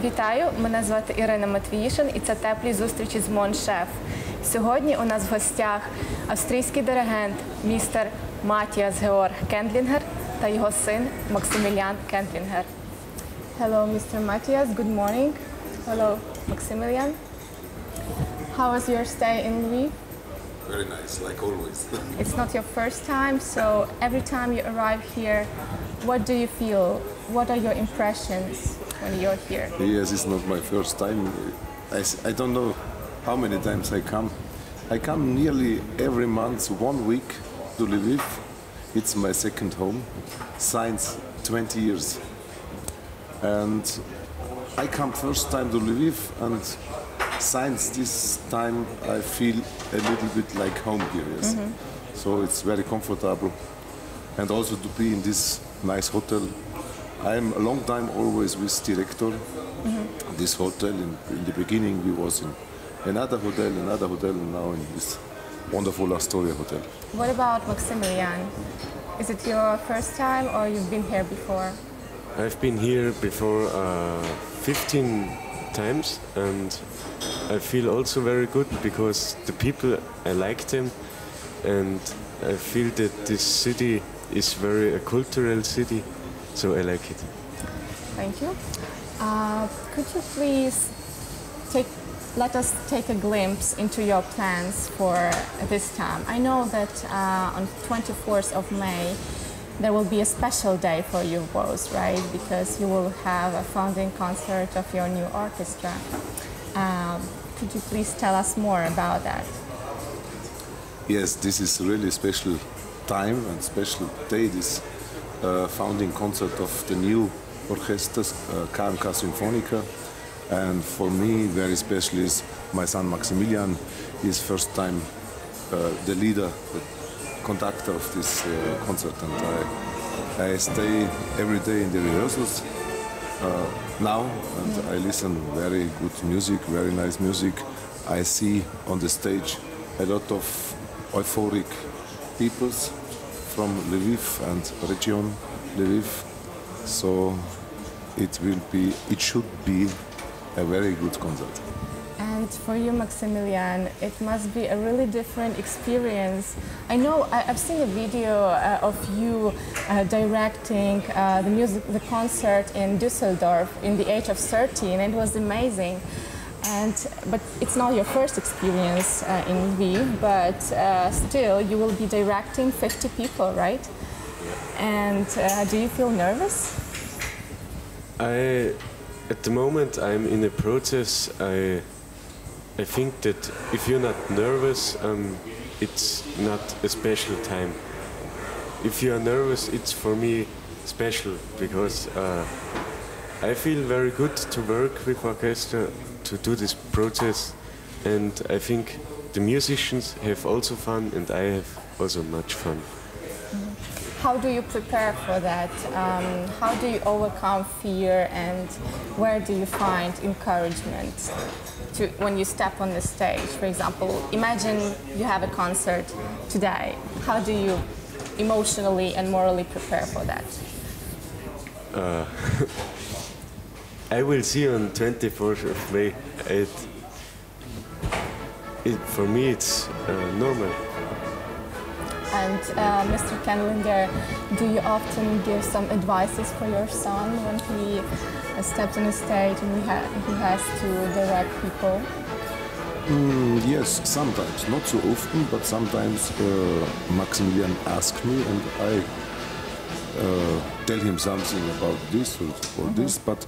Вітаю, мене звати Ірина Матвіїшин і це «Теплі зустрічі» з Mon Chef. Сьогодні у нас в гостях австрійський диригент містер Матіас Кендлінгер та його син Максиміліан Кендлінгер. Hello, Mr. Матіас. Good morning. Hello, Maximilian. How was your stay in Lviv? Very nice, like always. It's not your first time, so every time you arrive here, what do you feel? What are your impressions when you're here? Yes, it's not my first time. I don't know how many times I come. I come nearly every month, 1 week to Lviv. It's my second home since 20 years. And I come first time to Lviv, and since this time I feel a little bit like home here, yes. So it's very comfortable. And also to be in this nice hotel. I'm a long time always with director. This hotel, in the beginning we was in another hotel, and now in this wonderful Astoria hotel. What about Maximilian? Is it your first time or you've been here before? I've been here before 15 times, and I feel also very good because the people, I like them, and I feel that this city is very a cultural city, so I like it. Thank you. Could you please let us take a glimpse into your plans for this time? I know that on 24th of May there will be a special day for you both, right? Because you will have a founding concert of your new orchestra. Could you please tell us more about that? Yes, this is really a special time and special day, this founding concert of the new orchestra, KMK Symphonica. And for me, very special is my son Maximilian. He is first time the leader, the conductor of this concert. And I stay every day in the rehearsals now, and I listen very good music, very nice music. I see on the stage a lot of euphoric peoples from Lviv and region Lviv. So it should be a very good concert. And for you, Maximilian, it must be a really different experience. I know I've seen a video of you directing the concert in Düsseldorf in the age of 13, and it was amazing. But it's not your first experience in Lviv, but still you will be directing 50 people, right? And do you feel nervous? At the moment I'm in a process. I think that if you're not nervous, it's not a special time. If you are nervous, it's for me special, because I feel very good to work with orchestra, to do this process, and I think the musicians have also fun, and I have also much fun. How do you prepare for that? How do you overcome fear, and where do you find encouragement when you step on the stage? For example, imagine you have a concert today. How do you emotionally and morally prepare for that? I will see on 24th of May. For me it's normal. And Mr. Kendlinger, do you often give some advices for your son when he steps on the stage and he has to direct people? Yes, sometimes, not so often, but sometimes Maximilian asks me and I tell him something about this or this, but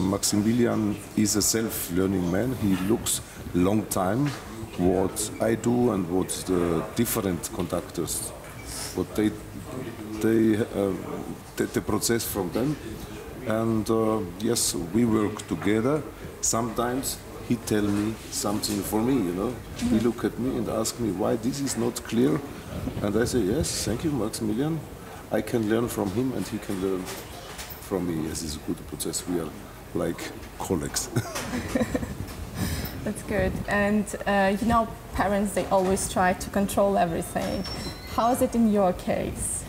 Maximilian is a self-learning man. He looks long time what I do and what the different conductors, what the process from them. And yes, we work together. Sometimes he tell me something for me, you know. He look at me and ask me why this is not clear. And I say, yes, thank you, Maximilian. I can learn from him and he can learn from me. Yes, it's a good process. We are like colleagues. That's good. And you know, parents, they always try to control everything. How is it in your case?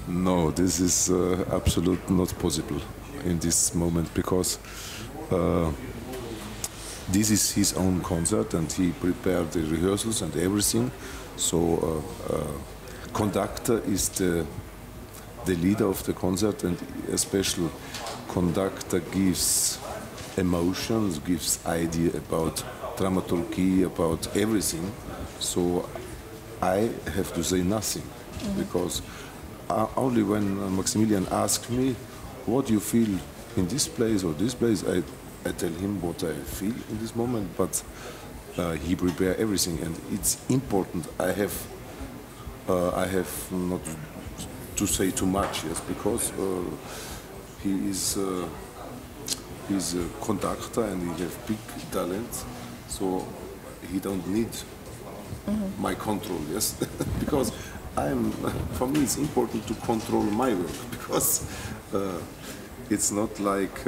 No, this is absolutely not possible. in this moment because this is his own concert and he prepared the rehearsals and everything. So conductor is the leader of the concert, and a special conductor gives emotions, gives idea about dramaturgy, about everything. So I have to say nothing because only when Maximilian asked me, what do you feel in this place or this place, I tell him what I feel in this moment, but he prepare everything, and it's important. I have not to say too much, yes, because he's a conductor and he has big talent, so he don't need my control, yes, because for me it's important to control my work because it's not like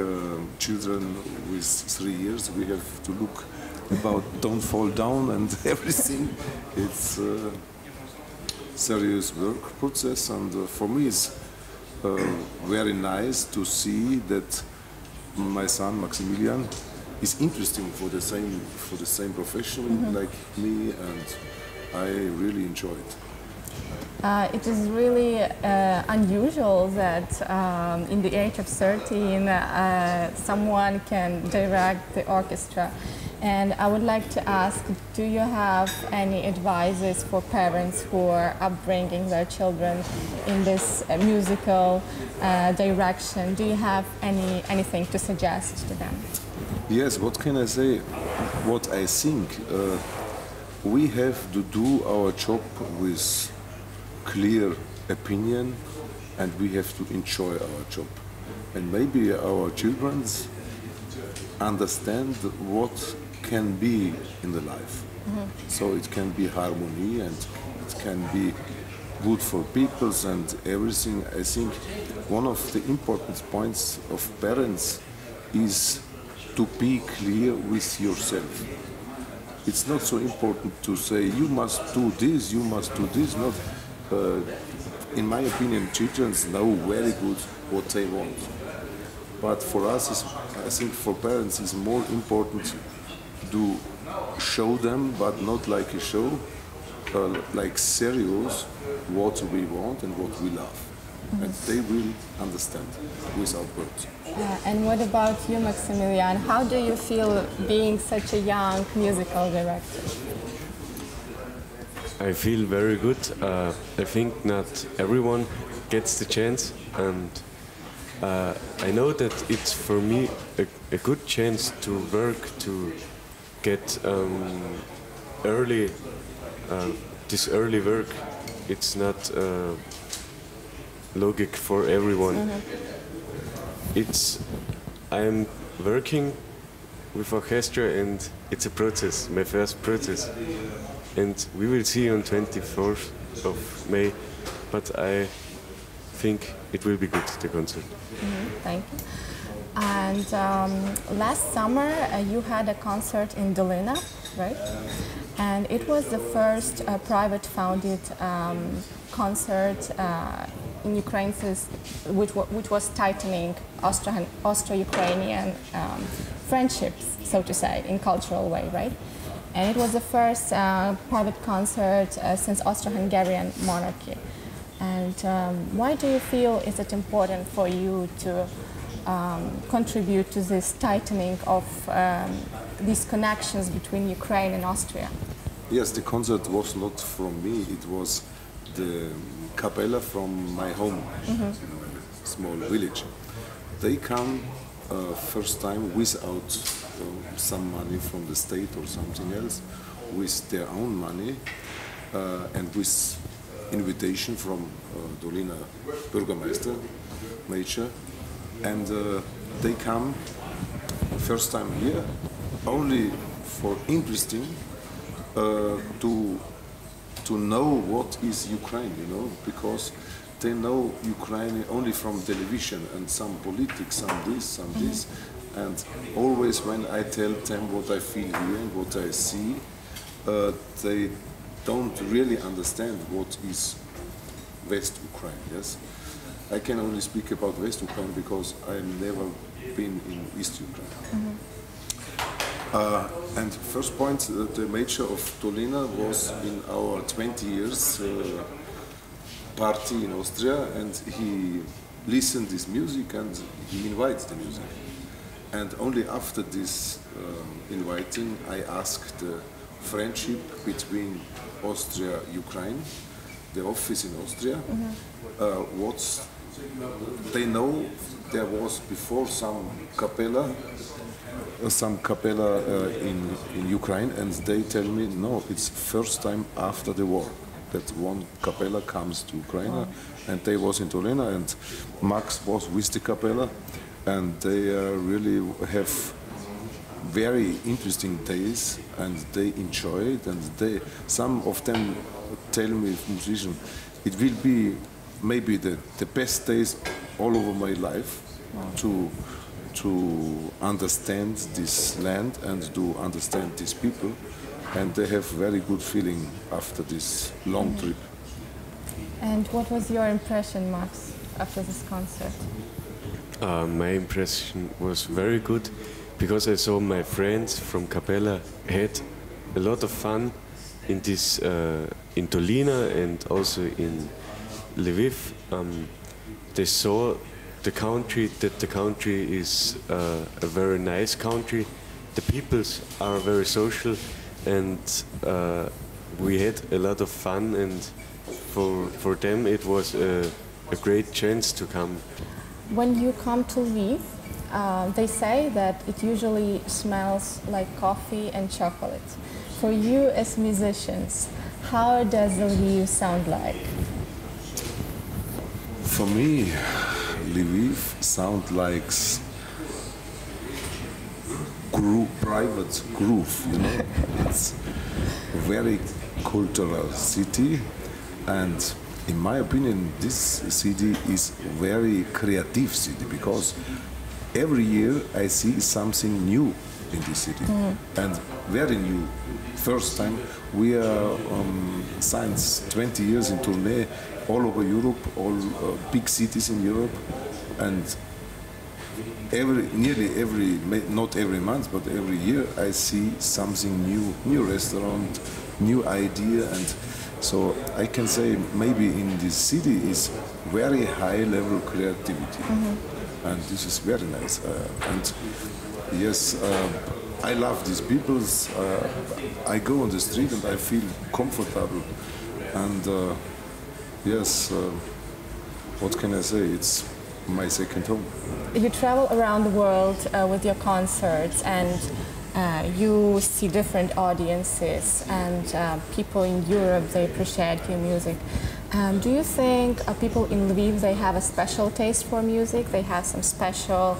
children with 3 years. We have to look about don't fall down and everything. It's serious work process, and for me it's very nice to see that my son Maximilian is interesting for the same profession like me, and I really enjoy it. It is really unusual that in the age of 13 someone can direct the orchestra. And I would like to ask, do you have any advices for parents who are upbringing their children in this musical direction? Do you have anything to suggest to them? Yes, what can I say? What I think, we have to do our job with clear opinion, and we have to enjoy our job. And maybe our children understand what can be in the life. So it can be harmony and it can be good for people and everything. I think one of the important points of parents is to be clear with yourself. It's not so important to say you must do this, you must do this. Not, in my opinion, children know very good what they want. But for us, I think for parents, it's more important to show them, but not like a show, like serious, what we want and what we love. And they will understand without words. And what about you, Maximilian? How do you feel being such a young musical director? I feel very good. I think not everyone gets the chance, and I know that it's for me a good chance to work, to get this early work. It's not logic for everyone. I'm working with orchestra, and it's a process, my first process. And we will see on 24th of May, but I think it will be good, the concert. Thank you. And last summer you had a concert in Dolina, right? And it was the first private-founded concert in Ukraine, which was tightening Austro-Ukrainian friendships, so to say, in cultural way, right? And it was the first private concert since Austro-Hungarian monarchy. And why do you feel is it important for you to contribute to this tightening of these connections between Ukraine and Austria? Yes, the concert was not from me, it was the capella from my home, small village. They come first time without some money from the state or something else, with their own money and with invitation from Dolina Bürgermeister, Major, and they come first time here only for interesting to know what is Ukraine, you know, because they know Ukraine only from television and some politics, some this, and always when I tell them what I feel here and what I see, they don't really understand what is West Ukraine, yes? I can only speak about West Ukraine because I've never been in East Ukraine. And first point, the mayor of Tolina was in our 20 years party in Austria, and he listened this music and he invites the music. And only after this inviting, I asked the friendship between Austria, Ukraine, the office in Austria, what's they know there was before some capella in Ukraine, and they tell me no, it's first time after the war that one capella comes to Ukraine, and they was in Tolina, and Max was with the capella, and they really have very interesting days, and they enjoy it, and some of them tell me, musicians, it will be maybe the best days all over my life to understand this land and to understand these people, and they have very good feeling after this long trip. And what was your impression, Max, after this concert? My impression was very good because I saw my friends from Capella had a lot of fun in this in Tolina and also in Lviv. They saw the country, that the country is a very nice country. The peoples are very social, and we had a lot of fun, and for them it was a great chance to come. When you come to Lviv, they say that it usually smells like coffee and chocolate. For you as musicians, how does Lviv sound like? For me, Lviv sounds like private groove, you know. It's a very cultural city, and in my opinion, this city is very creative city because every year I see something new in this city, and very new. First time we are since 20 years in tournée all over Europe, all big cities in Europe, and nearly every, not every month, but every year I see something new restaurant, new idea, and so I can say maybe in this city is very high level creativity, and this is very nice. And yes, I love these people. I go on the street and I feel comfortable, and yes, what can I say? It's my second home. You travel around the world with your concerts, and you see different audiences, and people in Europe, they appreciate your music. Do you think people in Lviv, they have a special taste for music? They have some special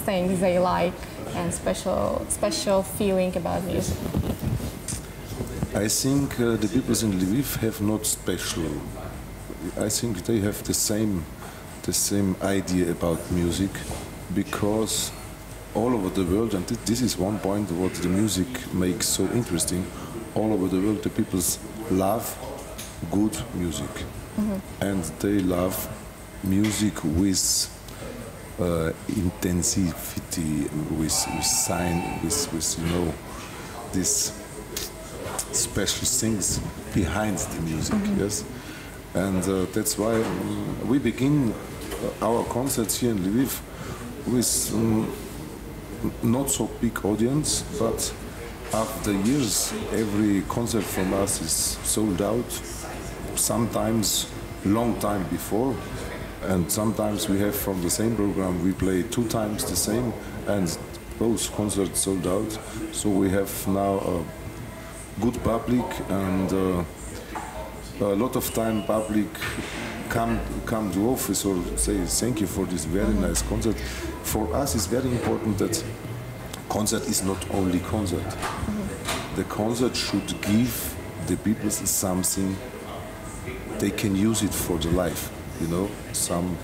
things they like and special feeling about music? I think the people in Lviv have not special. I think they have the same idea about music, because all over the world, and this is one point what the music makes so interesting, all over the world the people love good music, and they love music with intensity, with sign, with you know, this special things behind the music, yes, and that's why we begin our concerts here in Lviv with not so big audience, but after years every concert from us is sold out, sometimes long time before, and sometimes we have from the same program we play 2 times the same, and both concerts sold out. So we have now a good public, and a lot of time public come to office or say thank you for this very nice concert. For us it's very important that concert is not only concert. The concert should give the people something they can use it for the life, you know, some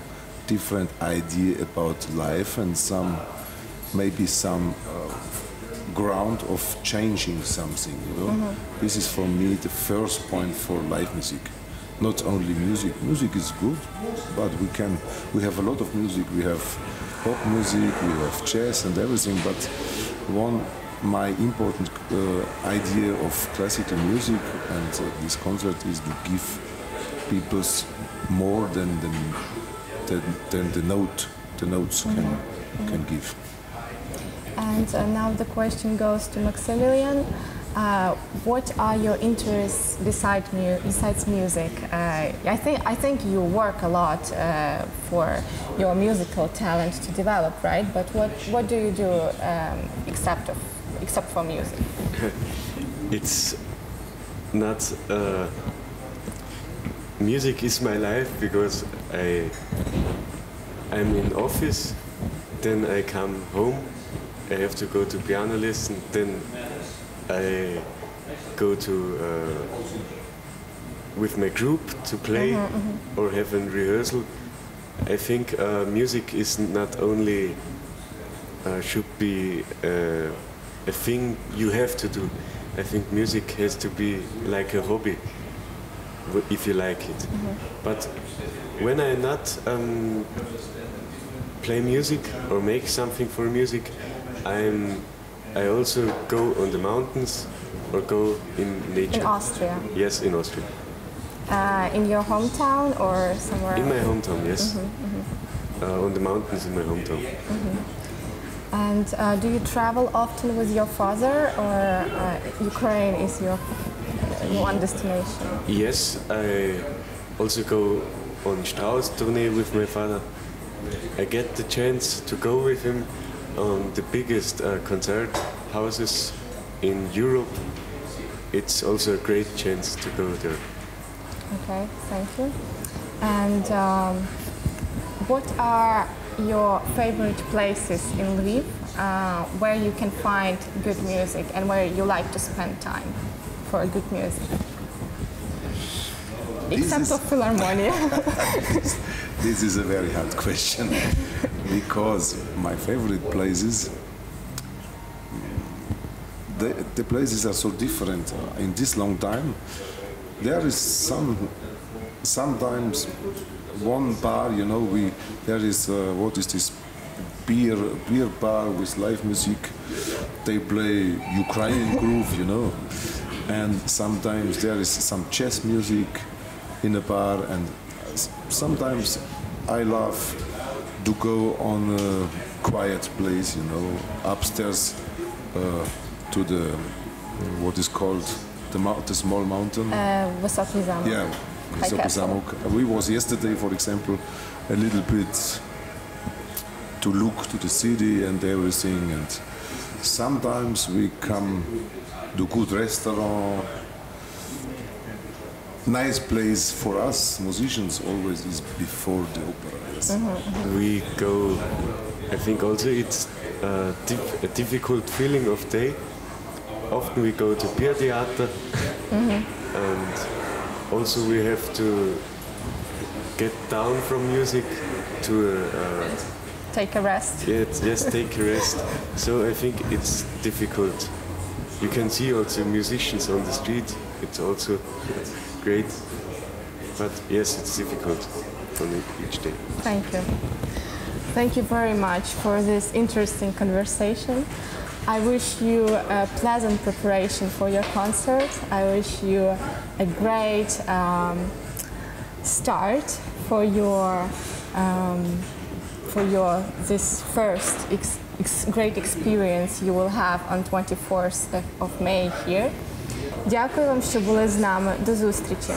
different idea about life, and maybe some ground of changing something, you know. This is for me the first point for live music. not only music. Music is good, but we have a lot of music. We have pop music, we have jazz and everything. But my important idea of classical music and this concert is to give people more than the notes can give. And now the question goes to Maximilian. What are your interests besides music? I think you work a lot for your musical talent to develop, right? But what do you do except for music? It's not. Music is my life because I'm in office, then I come home. I have to go to piano lesson, then I go to with my group to play or have a rehearsal. I think music is not only should be a thing you have to do. I think music has to be like a hobby if you like it. But when I not play music or make something for music, I also go on the mountains or go in nature. In Austria? Yes, in Austria. In your hometown or somewhere? In my hometown, yes. On the mountains in my hometown. And do you travel often with your father, or Ukraine is your one destination? Yes, I also go on Strauss tourney with my father. I get the chance to go with him on the biggest concert houses in Europe. It's also a great chance to go there. Okay, thank you. And what are your favorite places in Lviv where you can find good music and where you like to spend time for good music? Except for Philharmonia. This is a very hard question because my favorite places, the places are so different. In this long time, there is sometimes one bar, you know, there is what is this beer bar with live music. They play Ukrainian groove, you know, and sometimes there is some jazz music in a bar, and sometimes I love to go on a quiet place, you know, upstairs to the what is called the small mountain. Wysoki Zamok. Yeah, Wysoki Zamok. We was yesterday, for example, a little bit to look to the city and everything, and sometimes we come to good restaurant. Nice place for us musicians always is before the opera. Yes. We go. I think also it's a difficult feeling of day. Often we go to beer theater, and also we have to get down from music to take a rest. Yes, take a rest. So I think it's difficult. You can see also musicians on the street. It's also great, but yes, it's difficult on each day. Thank you. Thank you very much for this interesting conversation. I wish you a pleasant preparation for your concert. I wish you a great start for your this first great experience you will have on 24th of May here. Дякую вам, що були з нами. До зустрічі.